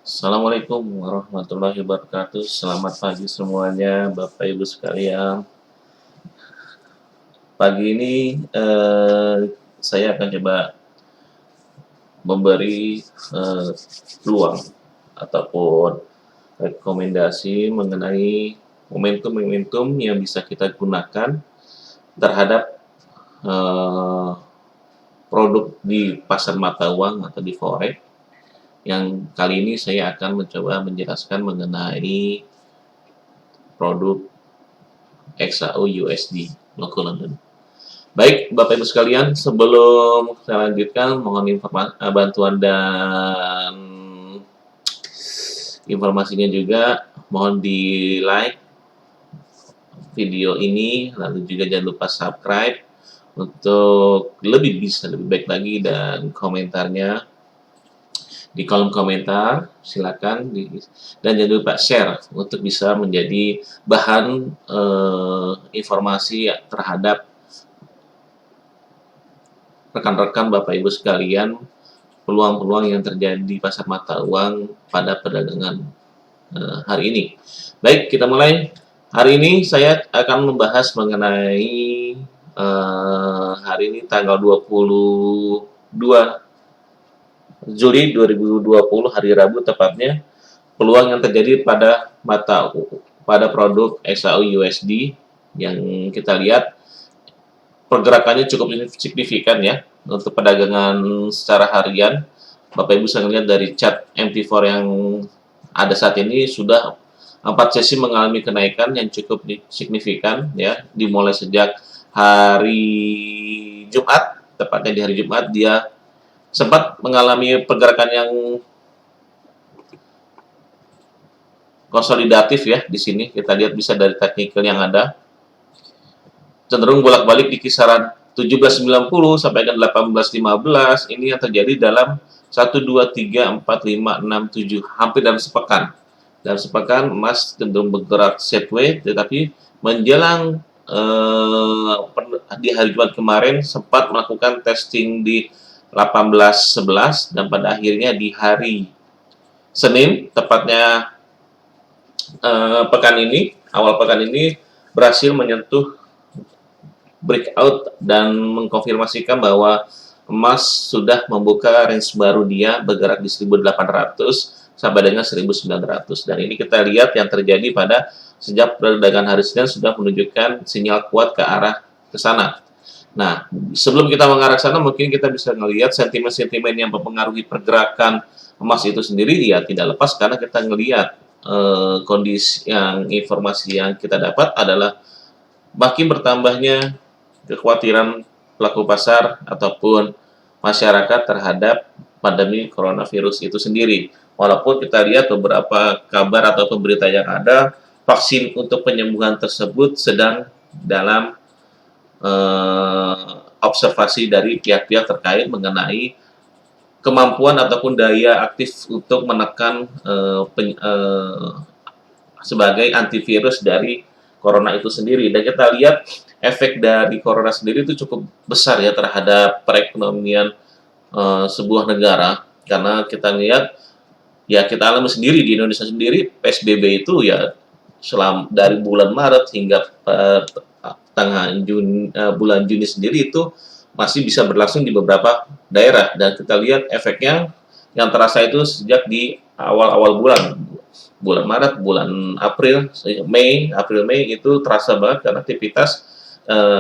Assalamualaikum warahmatullahi wabarakatuh. Selamat pagi semuanya, Bapak Ibu sekalian. Pagi ini saya akan coba memberi peluang ataupun rekomendasi mengenai momentum-momentum yang bisa kita gunakan terhadap eh, produk di pasar mata uang atau di forex. Yang kali ini saya akan mencoba menjelaskan mengenai produk XAU USD local London. Baik, Bapak Ibu sekalian, sebelum saya lanjutkan, mohon bantuan dan informasinya juga. Mohon di like video ini, lalu juga jangan lupa subscribe untuk lebih baik lagi, dan komentarnya di kolom komentar silakan dan jangan lupa share untuk bisa menjadi bahan informasi terhadap rekan-rekan Bapak Ibu sekalian, peluang-peluang yang terjadi di pasar mata uang pada perdagangan hari ini. Baik, kita mulai. Hari ini saya akan membahas mengenai hari ini tanggal 22 Juli 2020, hari Rabu tepatnya, peluang yang terjadi pada produk XAU USD yang kita lihat pergerakannya cukup signifikan ya untuk perdagangan secara harian. Bapak Ibu bisa melihat dari chart MT4 yang ada saat ini sudah 4 sesi mengalami kenaikan yang cukup signifikan ya, dimulai sejak hari Jumat, tepatnya di hari Jumat dia sempat mengalami pergerakan yang konsolidatif ya. Di sini kita lihat bisa dari technical yang ada cenderung bolak-balik di kisaran 1790 sampai dengan 1815. Ini yang terjadi dalam 1 2 3 4 5 6 7 hampir dalam sepekan. Dalam sepekan emas cenderung bergerak sideways, tetapi menjelang di hari Jumat kemarin sempat melakukan testing di 1811, dan pada akhirnya di hari Senin tepatnya awal pekan ini berhasil menyentuh breakout dan mengkonfirmasikan bahwa emas sudah membuka range baru, dia bergerak di 1800 sampai dengan 1900, dan ini kita lihat yang terjadi pada sejak perdagangan hari Senin sudah menunjukkan sinyal kuat ke arah ke sana. Nah, sebelum kita mengarah ke sana, mungkin kita bisa melihat sentimen-sentimen yang mempengaruhi pergerakan emas itu sendiri, ya tidak lepas karena kita melihat kondisi yang informasi yang kita dapat adalah makin bertambahnya kekhawatiran pelaku pasar ataupun masyarakat terhadap pandemi coronavirus itu sendiri. Walaupun kita lihat beberapa kabar atau berita yang ada, vaksin untuk penyembuhan tersebut sedang dalam observasi dari pihak-pihak terkait mengenai kemampuan ataupun daya aktif untuk menekan sebagai antivirus dari corona itu sendiri. Dan kita lihat efek dari corona sendiri itu cukup besar ya terhadap perekonomian sebuah negara, karena kita lihat ya, kita alami sendiri di Indonesia sendiri PSBB itu ya dari bulan Maret hingga bulan Juni sendiri itu masih bisa berlangsung di beberapa daerah, dan kita lihat efeknya yang terasa itu sejak di awal-awal bulan Maret, bulan April Mei itu terasa banget karena aktivitas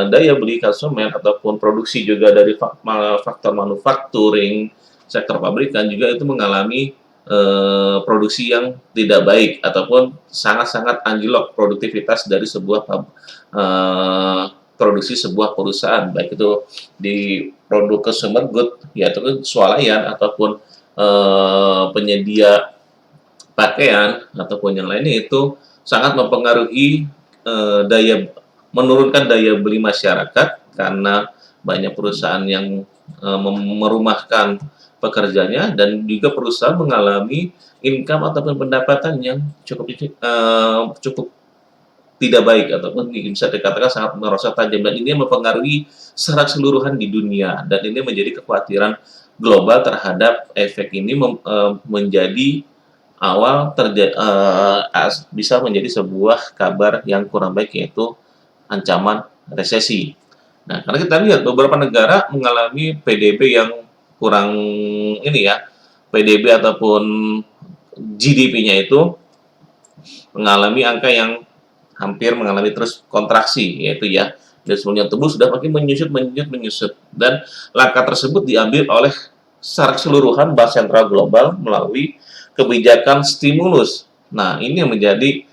daya beli konsumen ataupun produksi juga dari faktor manufacturing, sektor pabrikan juga itu mengalami produksi yang tidak baik ataupun sangat-sangat anjlok produktivitas dari sebuah produksi sebuah perusahaan, baik itu di produk consumer good yaitu swalayan ataupun penyedia pakaian ataupun yang lainnya, itu sangat mempengaruhi menurunkan daya beli masyarakat karena banyak perusahaan yang merumahkan pekerjanya, dan juga perusahaan mengalami income ataupun pendapatan yang cukup tidak baik ataupun bisa dikatakan sangat merosot tajam, dan ini mempengaruhi secara keseluruhan di dunia, dan ini menjadi kekhawatiran global terhadap efek ini menjadi awal bisa menjadi sebuah kabar yang kurang baik, yaitu ancaman resesi. Nah, karena kita lihat beberapa negara mengalami PDB yang kurang ini ya, PDB ataupun GDP-nya itu mengalami angka yang hampir mengalami terus kontraksi, yaitu ya dari sebelumnya tumbuh sudah makin menyusut, dan langkah tersebut diambil oleh secara keseluruhan Bank Sentral Global melalui kebijakan stimulus. Nah, ini yang menjadi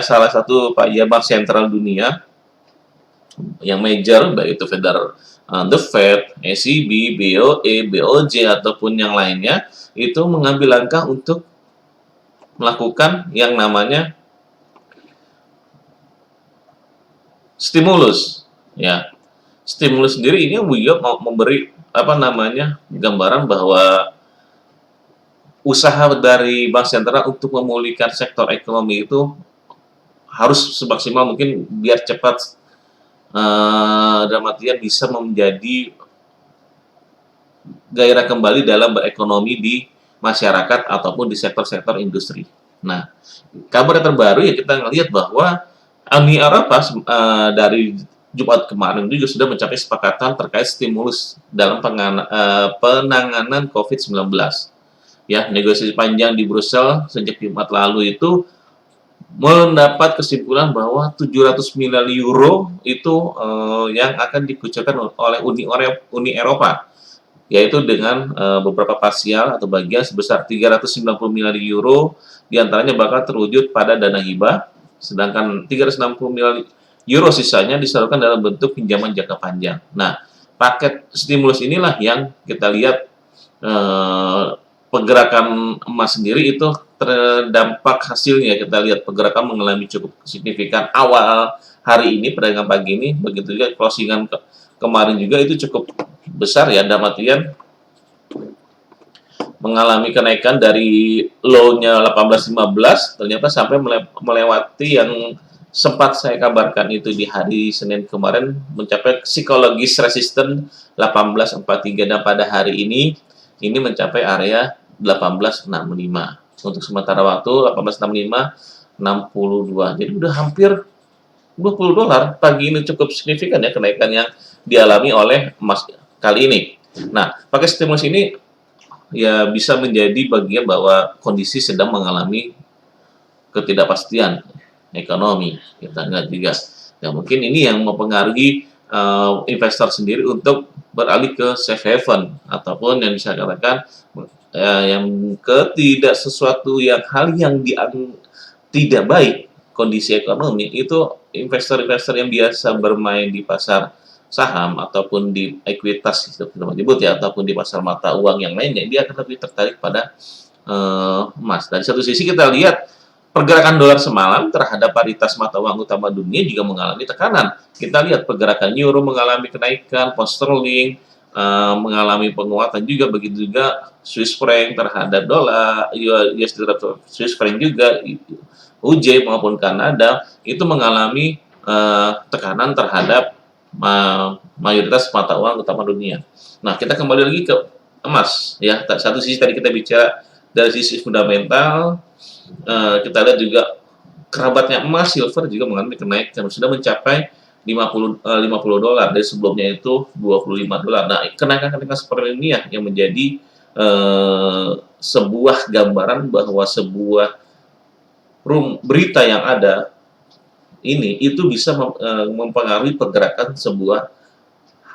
salah satu upaya Bank Sentral Dunia yang major, baik itu The Fed, ECB, BOE, BOJ ataupun yang lainnya, itu mengambil langkah untuk melakukan yang namanya stimulus. Ya, stimulus sendiri ini juga mau memberi gambaran bahwa usaha dari bank sentral untuk memulihkan sektor ekonomi itu harus semaksimal mungkin biar cepat dalam artian bisa menjadi gairah kembali dalam berekonomi di masyarakat ataupun di sektor-sektor industri. Nah, kabar terbaru ya kita ngelihat bahwa Uni Eropa dari Jumat kemarin juga sudah mencapai kesepakatan terkait stimulus dalam penanganan COVID-19. Ya, negosiasi panjang di Brussel sejak Jumat lalu itu mendapat kesimpulan bahwa 700 miliar euro itu yang akan dikucurkan oleh Uni Eropa, yaitu dengan beberapa parsial atau bagian sebesar 390 miliar euro, diantaranya bakal terwujud pada dana hibah, sedangkan 360 miliar euro sisanya disalurkan dalam bentuk pinjaman jangka panjang. Nah, paket stimulus inilah yang kita lihat pergerakan emas sendiri itu terdampak hasilnya. Kita lihat pergerakan mengalami cukup signifikan awal hari ini, perdagangan pagi ini, begitu juga closingan kemarin juga itu cukup besar ya, dalam artian mengalami kenaikan dari low-nya 18.15 ternyata sampai melewati yang sempat saya kabarkan itu di hari Senin kemarin, mencapai psikologis resisten 18.43, dan pada hari ini mencapai area 18.65. Untuk sementara waktu 18.65 62. Jadi udah hampir $20 pagi ini, cukup signifikan ya kenaikan yang dialami oleh emas kali ini. Nah, pakai stimulus ini ya bisa menjadi bagian bahwa kondisi sedang mengalami ketidakpastian ekonomi. Kita lihat juga. Ya, mungkin ini yang mempengaruhi investor sendiri untuk beralih ke safe haven, ataupun yang bisa katakan yang sesuatu yang hal yang tidak baik kondisi ekonomi itu, investor-investor yang biasa bermain di pasar saham ataupun di ekuitas kita menyebut ya, ataupun di pasar mata uang yang lainnya, dia akan lebih tertarik pada emas. Dari satu sisi kita lihat pergerakan dolar semalam terhadap paritas mata uang utama dunia juga mengalami tekanan. Kita lihat pergerakan euro mengalami kenaikan, pound sterling mengalami penguatan juga, begitu juga Swiss franc terhadap dolar, US dollar Swiss franc juga, UJ maupun Kanada itu mengalami tekanan terhadap mayoritas mata uang utama dunia. Nah, kita kembali lagi ke emas ya. Satu sisi tadi kita bicara dari sisi fundamental, kita lihat juga kerabatnya emas, silver juga mengalami kenaikan, sudah mencapai $50 dari sebelumnya itu $25. Nah, kenaikan seperti ini ya yang menjadi sebuah gambaran bahwa sebuah berita yang ada ini itu bisa mempengaruhi pergerakan sebuah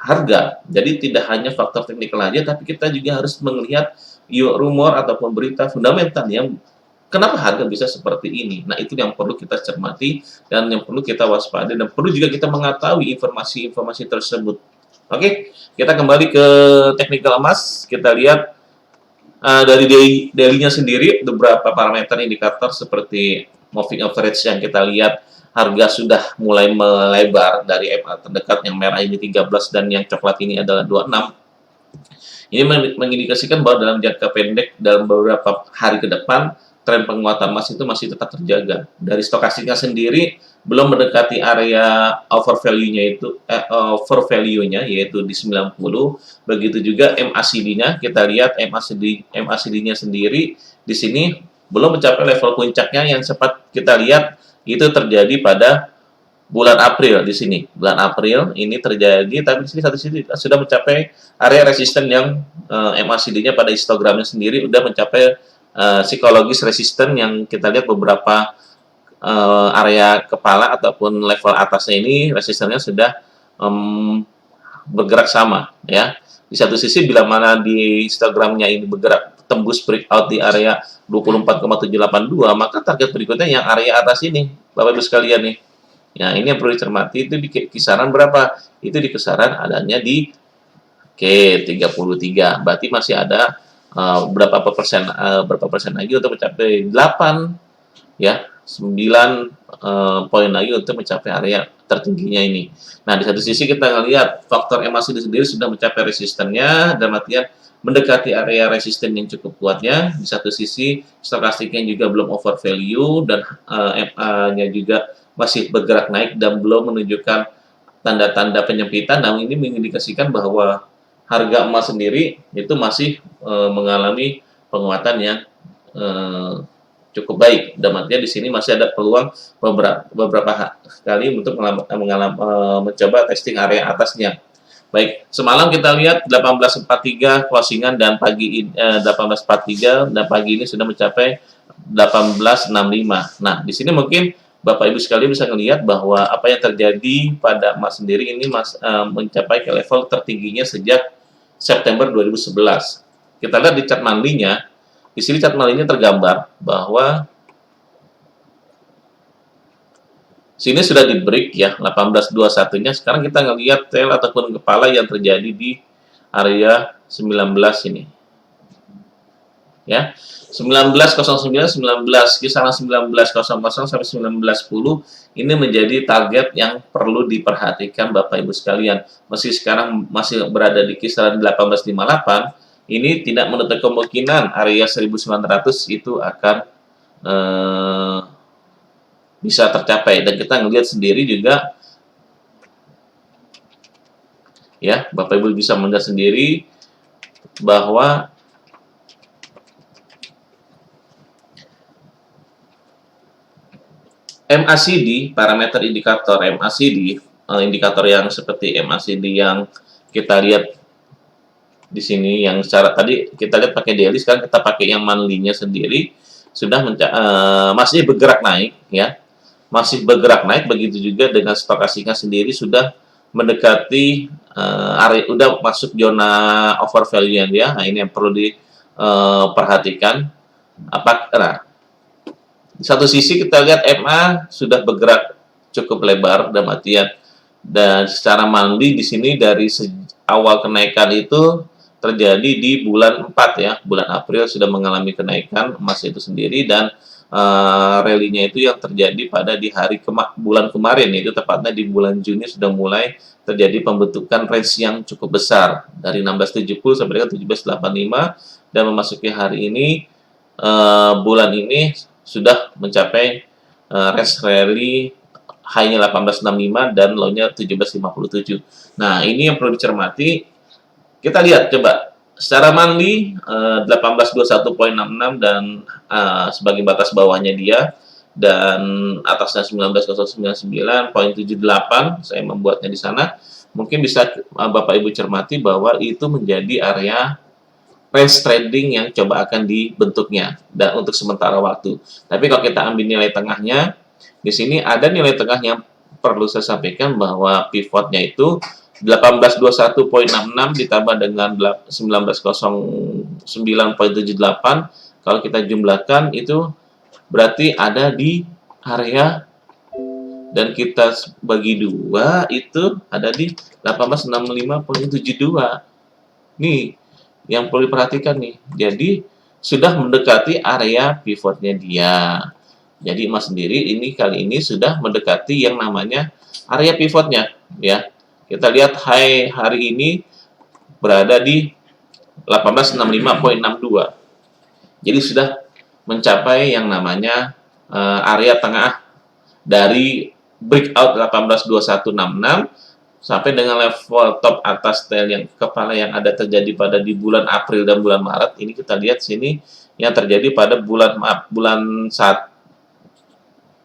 harga. Jadi tidak hanya faktor teknikal aja, tapi kita juga harus melihat rumor ataupun berita fundamental yang kenapa harga bisa seperti ini. Nah, itu yang perlu kita cermati dan yang perlu kita waspadai, dan perlu juga kita mengetahui informasi-informasi tersebut. Oke, kita kembali ke teknikal emas. Kita lihat dari daily-nya sendiri, beberapa parameter indikator seperti moving average yang kita lihat harga sudah mulai melebar dari MA terdekat, yang merah ini 13 dan yang coklat ini adalah 26. Ini mengindikasikan bahwa dalam jangka pendek, dalam beberapa hari ke depan, tren penguatan emas itu masih tetap terjaga. Dari stokastiknya sendiri belum mendekati area over value-nya yaitu di 90. Begitu juga MACD-nya, kita lihat MACD-nya sendiri di sini belum mencapai level puncaknya yang sempat kita lihat itu terjadi pada bulan April di sini. Bulan April ini terjadi, tapi di sini satu sisi sudah mencapai area resisten yang MACD-nya pada histogramnya sendiri sudah mencapai psikologis resisten yang kita lihat beberapa area kepala ataupun level atasnya ini resistennya sudah bergerak sama ya. Di satu sisi bila mana di histogramnya ini bergerak tembus breakout di area 24,782, maka target berikutnya yang area atas ini, Bapak Ibu sekalian nih. Ya, ini yang perlu dicermati, itu di kisaran berapa? Itu di kisaran adanya di K33. Berarti masih ada berapa persen lagi untuk mencapai 8 ya, 9 poin lagi untuk mencapai area tertingginya ini. Nah, di satu sisi kita melihat faktor MACD sendiri sudah mencapai resistennya, dan artian mendekati area resisten yang cukup kuatnya. Di satu sisi stokastiknya juga belum over value, dan MA-nya juga masih bergerak naik dan belum menunjukkan tanda-tanda penyempitan. Namun ini mengindikasikan bahwa harga emas sendiri itu masih mengalami penguatan yang cukup baik. Dan artinya di sini masih ada peluang beberapa kali untuk mencoba testing area atasnya. Baik, semalam kita lihat 1843 closingan dan pagi 1843 dan pagi ini sudah mencapai 1865. Nah, di sini mungkin Bapak Ibu sekalian bisa melihat bahwa apa yang terjadi pada emas sendiri ini mencapai ke level tertingginya sejak September 2011. Kita lihat di chart monthly-nya. Di sini chart monthly-nya tergambar bahwa sini sudah di break ya 1821-nya. Sekarang kita ngelihat tail ataupun kepala yang terjadi di area 19 ini. Ya. 1909, kisaran 1900 sampai 1910 ini menjadi target yang perlu diperhatikan Bapak Ibu sekalian. Meski sekarang masih berada di kisaran 1858, ini tidak menutup kemungkinan area 1900 itu akan bisa tercapai. Dan kita ngelihat sendiri juga ya, Bapak Ibu bisa melihat sendiri bahwa MACD, parameter indikator MACD, indikator yang seperti MACD yang kita lihat di sini, yang secara tadi kita lihat pakai daily, sekarang kita pakai yang monthly-nya sendiri, sudah masih bergerak naik ya, masih bergerak naik. Begitu juga dengan stokastiknya sendiri sudah mendekati area, udah masuk zona over value dia. Nah, ini yang perlu diperhatikan. Nah, di satu sisi kita lihat MA sudah bergerak cukup lebar dan secara monthly di sini dari awal kenaikan itu terjadi di bulan 4 ya. Bulan April sudah mengalami kenaikan emas itu sendiri, dan rally-nya itu yang terjadi pada di bulan kemarin, yaitu tepatnya di bulan Juni sudah mulai terjadi pembentukan range yang cukup besar dari 1670 sampai dengan 1785, dan memasuki hari ini bulan ini sudah mencapai range rally high-nya 1865 dan low-nya 1757. Nah, ini yang perlu dicermati. Kita lihat coba secara monthly 1821.66 dan sebagai batas bawahnya dia, dan atasnya 19.099.78. Saya membuatnya di sana. Mungkin bisa Bapak Ibu cermati bahwa itu menjadi area range trading yang coba akan dibentuknya dan untuk sementara waktu. Tapi kalau kita ambil nilai tengahnya, di sini ada nilai tengah yang perlu saya sampaikan bahwa pivotnya itu 1821.66 ditambah dengan 1909.78. Kalau kita jumlahkan itu berarti ada di area, dan kita bagi dua itu ada di 1865.72. Nih yang perlu diperhatikan nih. Jadi sudah mendekati area pivotnya dia. Jadi emas sendiri ini kali ini sudah mendekati yang namanya area pivotnya ya. Kita lihat high hari ini berada di 1865.62. Jadi sudah mencapai yang namanya area tengah dari breakout 182166 sampai dengan level top atas tail yang kepala yang ada terjadi pada di bulan April dan bulan Maret. Ini kita lihat sini yang terjadi pada bulan saat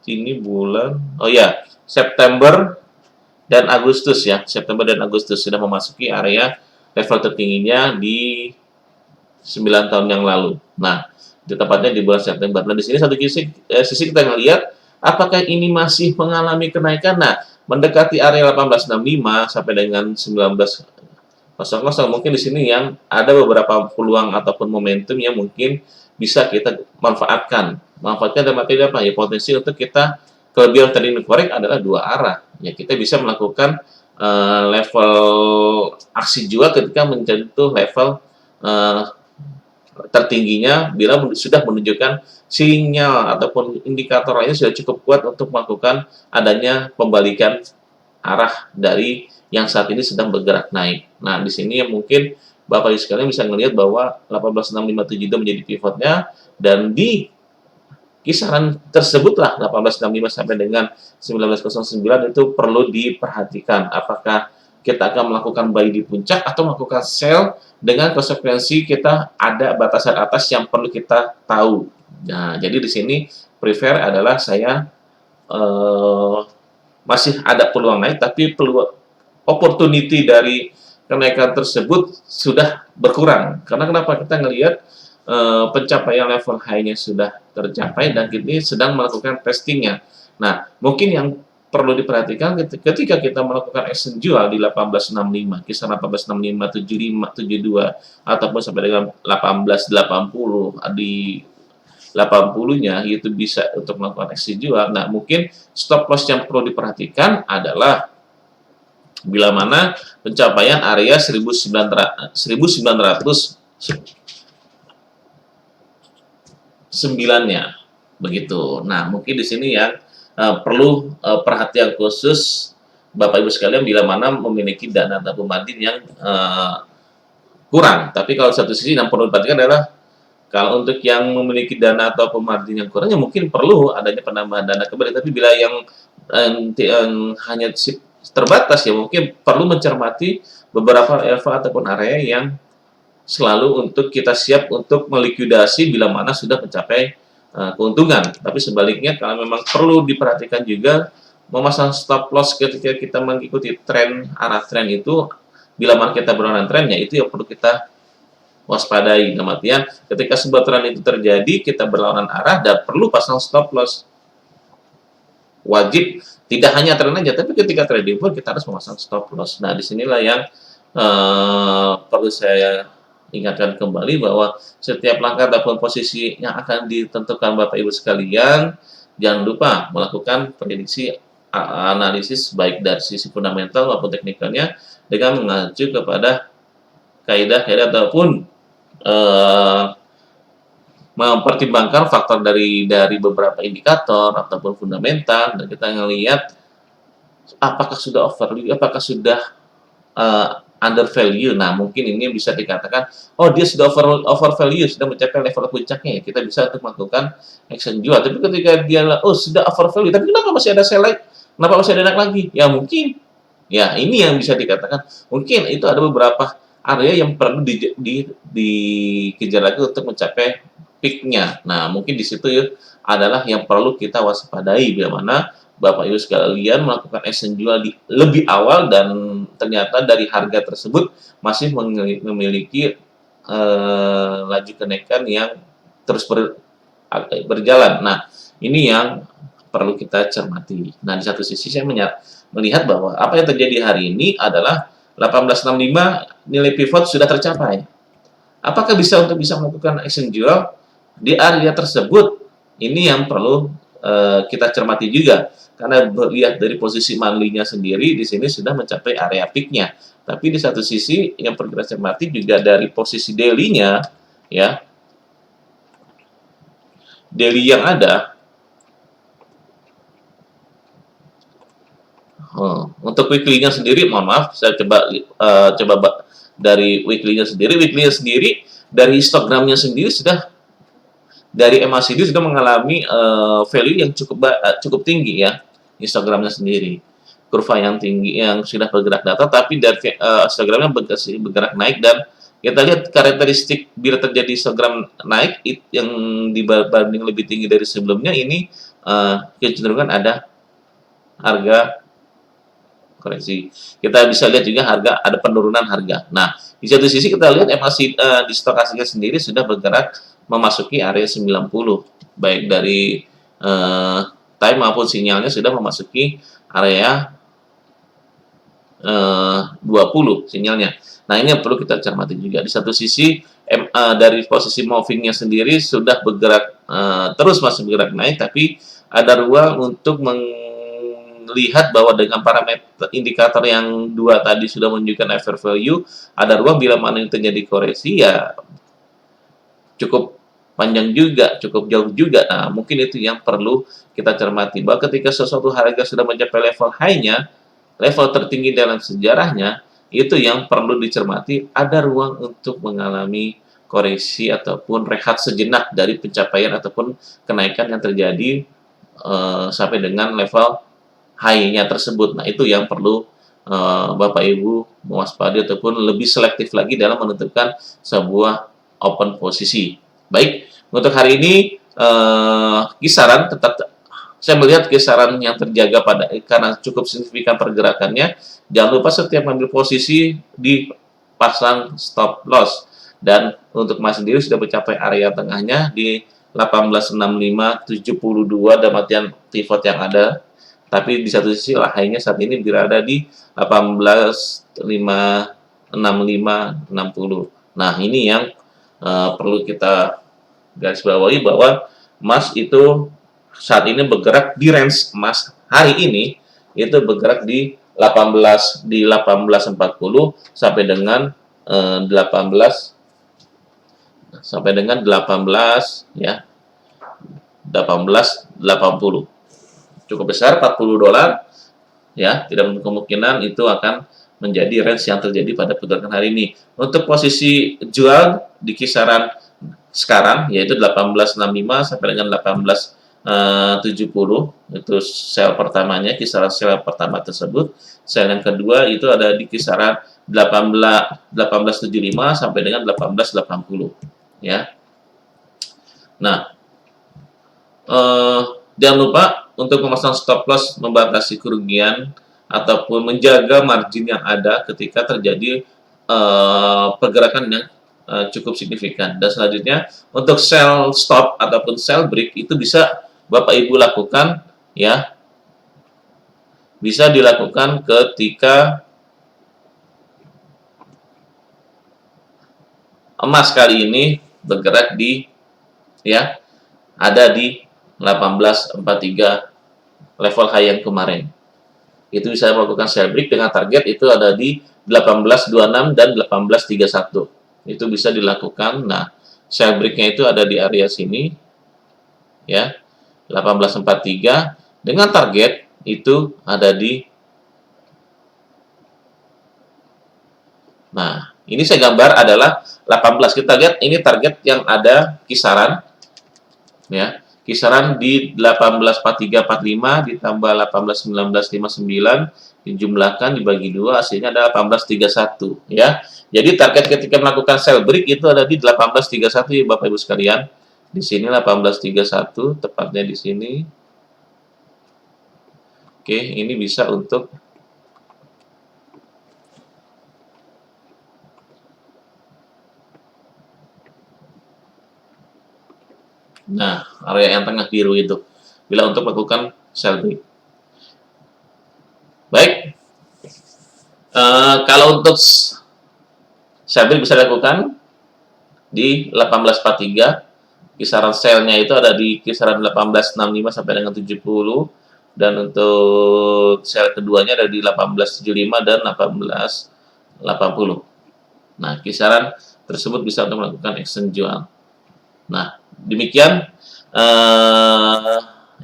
ini bulan September dan Agustus ya. September dan Agustus sudah memasuki area level tertingginya di 9 tahun yang lalu. Nah, di tepatnya di bulan September. Nah, di sini satu sisi kita ngelihat apakah ini masih mengalami kenaikan. Nah, mendekati area 1865 sampai dengan 1900, mungkin di sini yang ada beberapa peluang ataupun momentum yang mungkin bisa kita manfaatkan. Manfaatkan dalam arti apa? Ya, potensi untuk kita kelebihan trading forex adalah dua arah. Ya, kita bisa melakukan level aksi jual ketika menyentuh level tertingginya bila sudah menunjukkan sinyal ataupun indikator lainnya sudah cukup kuat untuk melakukan adanya pembalikan arah dari yang saat ini sedang bergerak naik. Nah, di sini yang mungkin Bapak Ibu sekalian bisa melihat bahwa 186572 menjadi pivotnya, dan di kisaran tersebutlah 1865 sampai dengan 1909 itu perlu diperhatikan apakah kita akan melakukan buy di puncak atau melakukan sell, dengan konsekuensi kita ada batasan atas yang perlu kita tahu. Nah, jadi di sini prefer adalah saya masih ada peluang naik, tapi peluang opportunity dari kenaikan tersebut sudah berkurang. Karena kenapa? Kita ngelihat pencapaian level high-nya sudah tercapai dan ini sedang melakukan testingnya. Nah, mungkin yang perlu diperhatikan ketika kita melakukan action jual di 1865, kisaran 1865, 72 ataupun sampai dengan 1880 di 80-nya itu bisa untuk melakukan action jual. Nah, mungkin stop loss yang perlu diperhatikan adalah bila mana pencapaian area 1909-nya begitu. Nah, mungkin di sini yang perlu perhatian khusus Bapak Ibu sekalian bila mana memiliki dana tabung margin yang kurang. Tapi kalau satu sisi yang perlu diperhatikan adalah kalau untuk yang memiliki dana atau margin yang kurang, ya mungkin perlu adanya penambahan dana kembali. Tapi bila yang hanya terbatas, ya mungkin perlu mencermati beberapa level ataupun area yang selalu untuk kita siap untuk melikuidasi bila mana sudah mencapai keuntungan. Tapi sebaliknya kalau memang perlu diperhatikan juga memasang stop loss ketika kita mengikuti tren, arah tren itu, bila mana kita berlawanan trennya, itu yang perlu kita waspadai. Dalam artian ketika sebuah tren itu terjadi, kita berlawanan arah dan perlu pasang stop loss. Wajib, tidak hanya tren aja, tapi ketika trading pun kita harus memasang stop loss. Nah, disinilah yang perlu saya ingatkan kembali bahwa setiap langkah ataupun posisi yang akan ditentukan Bapak Ibu sekalian, jangan lupa melakukan prediksi analisis baik dari sisi fundamental maupun teknikalnya dengan mengacu kepada kaidah-kaidah ataupun mempertimbangkan faktor dari beberapa indikator ataupun fundamental, dan kita ngelihat apakah sudah overvalue, apakah sudah under value. Nah, mungkin ini bisa dikatakan, oh dia sudah over value, sudah mencapai level puncaknya, ya kita bisa untuk melakukan action jual. Tapi ketika dia, oh sudah over value, tapi kenapa masih ada sell lagi? Kenapa masih ada naik lagi? Ya mungkin, ya ini yang bisa dikatakan, mungkin itu ada beberapa area yang perlu dikejar lagi untuk mencapai peak-nya. Nah, mungkin di situ ya adalah yang perlu kita waspadai bila mana Bapak Ibu sekalian melakukan action jual di lebih awal dan ternyata dari harga tersebut masih memiliki laju kenaikan yang terus berjalan. Nah, ini yang perlu kita cermati. Nah, di satu sisi saya melihat bahwa apa yang terjadi hari ini adalah 1865 nilai pivot sudah tercapai. Apakah bisa melakukan action jual di area tersebut? Ini yang perlu kita cermati juga. Karena lihat dari posisi monthly-nya sendiri di sini sudah mencapai area peak-nya. Tapi di satu sisi yang perlu kita cermati juga dari posisi daily-nya, ya. Daily yang ada. Untuk weekly-nya sendiri, mohon maaf, saya coba dari weekly-nya sendiri. Weekly-nya sendiri dari histogramnya sendiri sudah dari MACD sudah mengalami value yang cukup tinggi ya. histogramnya sendiri. Kurva yang tinggi yang sudah bergerak datar, tapi dari histogramnya bergerak naik, dan kita lihat karakteristik bila terjadi histogram naik yang dibanding lebih tinggi dari sebelumnya, ini kecenderungan ada harga koreksi. Kita bisa lihat juga ada penurunan harga. Nah, di satu sisi kita lihat MACD di stokastiknya sendiri sudah bergerak memasuki area 90, baik dari time maupun sinyalnya sudah memasuki area 20 sinyalnya. Nah, ini yang perlu kita cermati juga. Di satu sisi dari posisi movingnya sendiri sudah bergerak terus masih bergerak naik, tapi ada ruang untuk melihat bahwa dengan parameter indikator yang dua tadi sudah menunjukkan fair value, ada ruang bila mana yang terjadi koreksi ya cukup panjang juga, cukup jauh juga. Nah, mungkin itu yang perlu kita cermati, bahwa ketika sesuatu harga sudah mencapai level high-nya, level tertinggi dalam sejarahnya, itu yang perlu dicermati, ada ruang untuk mengalami koreksi ataupun rehat sejenak dari pencapaian ataupun kenaikan yang terjadi sampai dengan level high-nya tersebut. Nah, itu yang perlu Bapak Ibu mewaspadai ataupun lebih selektif lagi dalam menentukan sebuah open posisi. Baik, untuk hari ini kisaran tetap saya melihat kisaran yang terjaga karena cukup signifikan pergerakannya. Jangan lupa setiap mengambil posisi dipasang stop loss. Dan untuk Mas sendiri sudah mencapai area tengahnya di 1865.72 dalam artian pivot yang ada. Tapi di satu sisi high-nya saat ini berada di 1865.60. Nah, ini yang perlu kita garis bawahi, bahwa emas itu saat ini bergerak di range emas hari ini itu bergerak di 1840 sampai dengan 18 ya 1880. Cukup besar, 40 dolar ya, tidak menutup kemungkinan itu akan menjadi range yang terjadi pada pergerakan hari ini. Untuk posisi jual di kisaran sekarang yaitu 1865 sampai dengan 1870, itu sel pertamanya, kisaran sel pertama tersebut. Sel yang kedua itu ada di kisaran 1875 sampai dengan 1880 ya. Nah, jangan lupa untuk memasang stop loss membatasi kerugian ataupun menjaga margin yang ada ketika terjadi pergerakan yang cukup signifikan. Dan selanjutnya untuk sell stop ataupun sell break itu bisa Bapak Ibu lakukan ya, bisa dilakukan ketika emas kali ini bergerak di ya ada di 1843 level high yang kemarin. Itu bisa melakukan sell break dengan target itu ada di 1826 dan 1831. Itu bisa dilakukan. Nah, sell break-nya itu ada di area sini ya, 1843, dengan target itu ada di, nah ini saya gambar adalah 18. Kita lihat ini target yang ada kisaran ya, kisaran di 1843.45 ditambah 1819.59 dijumlahkan dibagi 2, hasilnya ada 1831 ya. Jadi target ketika melakukan sell break itu ada di 1831 ya Bapak Ibu sekalian. Di sini 1831 tepatnya di sini. Oke, ini bisa untuk nah, area yang tengah biru itu bila untuk melakukan sell break. Baik. Kalau untuk sell break bisa dilakukan di 1843. Kisaran sell-nya itu ada di kisaran 1865 sampai dengan 70, dan untuk sell keduanya ada di 1875 dan 1880. Nah, kisaran tersebut bisa untuk melakukan action jual. Nah, demikian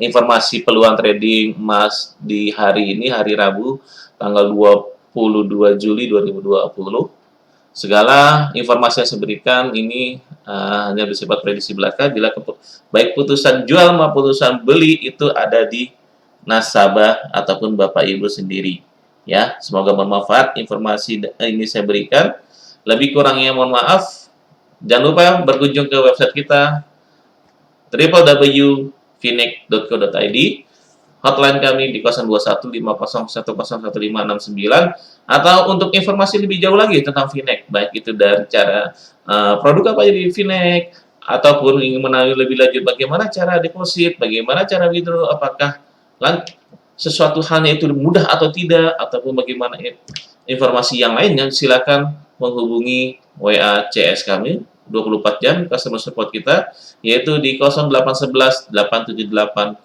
informasi peluang trading emas di hari ini, hari Rabu, tanggal 22 Juli 2020. Segala informasi yang saya berikan ini hanya bersifat prediksi belaka. Bila baik putusan jual maupun putusan beli itu ada di nasabah ataupun Bapak Ibu sendiri. Ya, semoga bermanfaat informasi ini saya berikan. Lebih kurangnya mohon maaf. Jangan lupa berkunjung ke website kita www.finek.co.id. Hotline kami di 021501011569 atau untuk informasi lebih jauh lagi tentang Finek, baik itu dari cara produk apa jadi Finek ataupun ingin mengetahui lebih lanjut bagaimana cara deposit, bagaimana cara withdraw, apakah sesuatu halnya itu mudah atau tidak, ataupun bagaimana informasi yang lainnya, silakan menghubungi WA CS kami 24 jam customer support kita, yaitu di 0811 878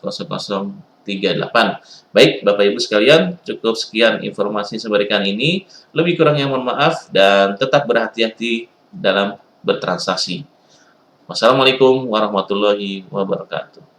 0038. Baik, Bapak Ibu sekalian, cukup sekian informasi yang saya berikan ini. Lebih kurangnya mohon maaf dan tetap berhati-hati dalam bertransaksi. Wassalamualaikum warahmatullahi wabarakatuh.